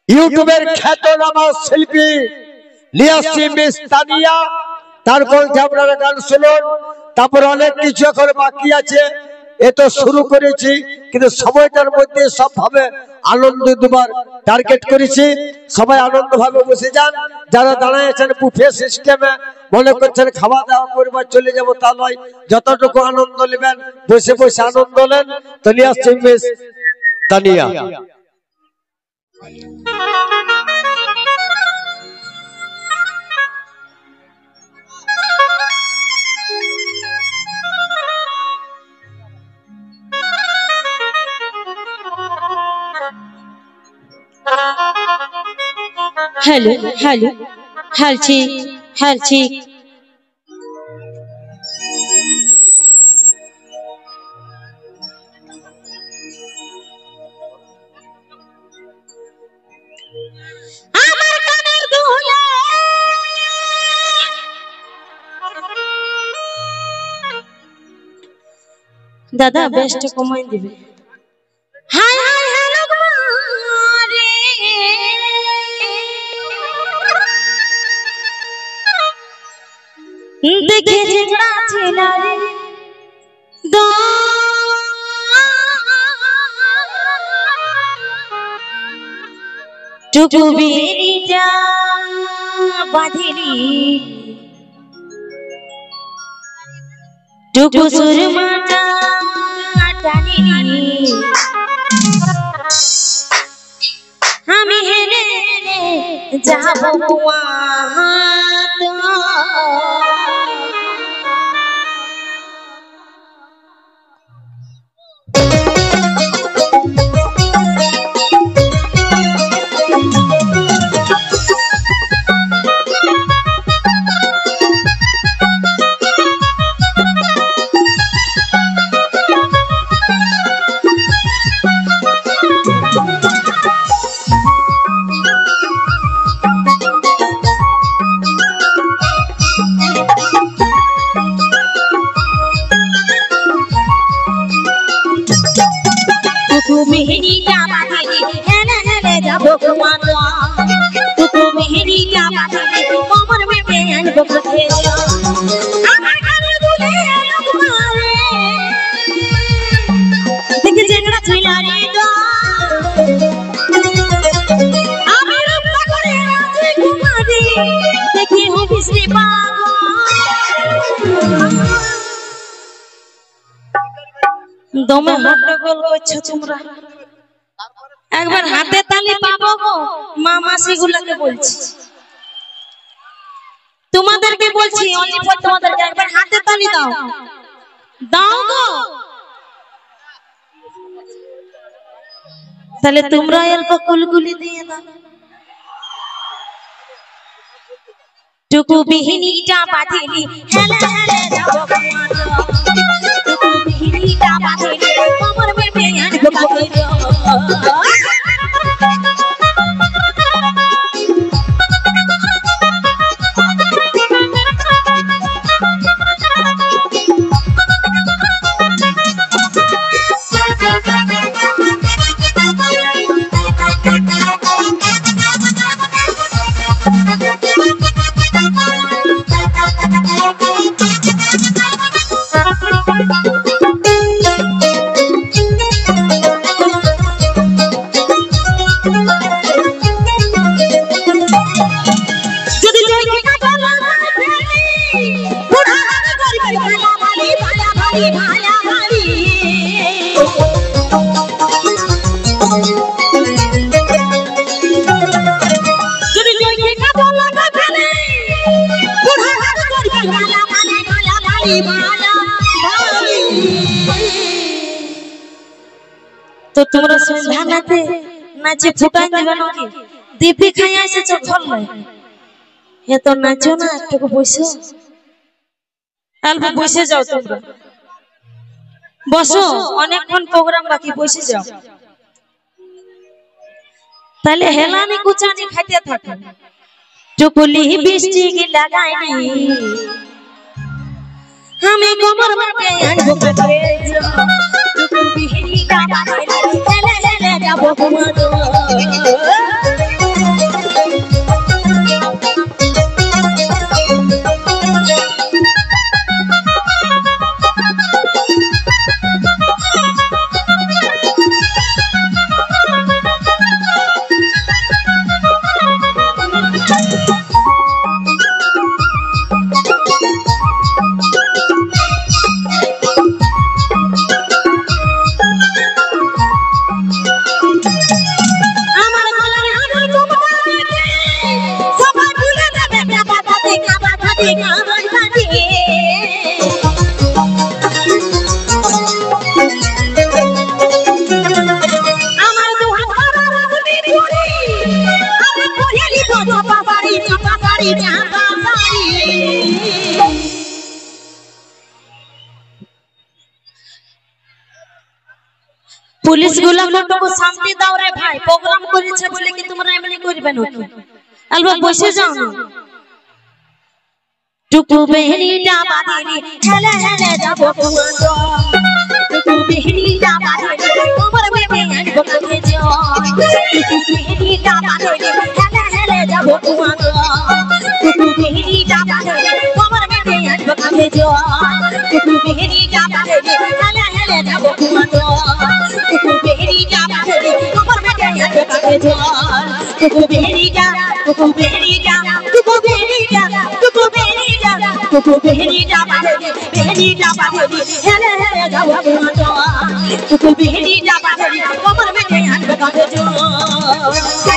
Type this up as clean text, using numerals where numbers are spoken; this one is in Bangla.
ইউটিউবের খ্যাতনামা শিল্পী লিয়াসি মিস তানিয়া, তার কণ্ঠে আপনারা গান শুনুন। তারপর অনেক কিছু এখন বাকি আছে, এ তো শুরু করেছি কিন্তু সময়টার মধ্যে সবভাবে আনন্দ দেবার টার্গেট করেছি। সবাই আনন্দ ভাবে বসে যান। যারা দাঁড়ায় আছেন বুফে সিস্টেমে, মনে করছেন খাওয়া দাওয়া করবার চলে যাবো তা নয়, যতটুকু আনন্দ নেবেন বসে বসে আনন্দ নেন। তো লিয়াসি মিস তানিয়া। हेलो हेलो हर चीज दादा बेस्ट कमाई दिबे। हाय हाय हेलो मारे देखे झगड़ा छेला रे दो टुकु बेरी जा बाधिली टुकु सुरमाटा टानिली हमें हेरे जाबो मेहरी क्या बातें हेले हेले जाबो कुमारा तू मेहरी क्या बातें कमर में बहन बकते আমার ঘরে দুলে লোক মারে দেখে ঝগড়া ছিলা রে দা আমি রূপা করে রাতে কুমারী দেখি হো বিসরি পাগল দমে হট্টগোল করছো তোমরা। একবার হাতে তালি পাবো গো মা মাসি গুলোকে বলছি, তোমাদেরকে বলছি অনলি ফর তোমাদেরকে একবার হাতে তালি দাও দাও গো, তাহলে তোমরা অল্প কুলকুলি দিয়ে দাও। টুকু বিহিনীটা বাঁধিলি হেলে হেলে যাবো কুমারা টুকু বিহিনীটা বাঁধিলি কমর में बेहन बकते तो তোমরা সন্ধ্যাতে নাচে ফুটাই দিবে নাকি দিব্যি খাই এসেছো ধরলে হে তো নাচো না একটু বসো অল্প বসে যাও তোমরা বসো অনেকক্ষণ প্রোগ্রাম বাকি বসে যাও তাহলে হেলানি কুচানি খাইতে থাকো টুকুলি বৃষ্টি কি লাগাইনি हमें कमर में बेहन बकते टुकु बिहिनी का बातें हेले हेले जाबो कुमारा पुलिस गुलामों को शांति दाও रे भाई प्रोग्राम করেছে বলে কি তোমরা এমনি করবে নাকি আলবা বসে যাও না টুকু বেহনিটা বাঁধিনি হেলে হেলে যাব কুমান্ড টুকু বেহনিটা বাঁধিনি তোমার বেবে আনবো কাছে যাও টুকু বেহনিটা বাঁধিনি হেলে হেলে যাব কুমান্ড টুকু বেহনিটা বাঁধিনি তোমার বেবে আনবো কাছে যাও টুকু বেহনিটা বাঁধিনি হেলে হেলে যাব কুমান্ড টুকু বেহনিটা বাঁধিনি তোমার বেবে আনবো কাছে যাও টুকু বেহনিটা টুকু বেহনিটা টুকু বেহনিটা টুকু বেহনিটা টুকু বেহনিটা বাঁধিনি হেলে হেলে যাব কুমান্ড টুকু বেহনিটা বাঁধিনি তোমার বেবে আনবো কাছে যাও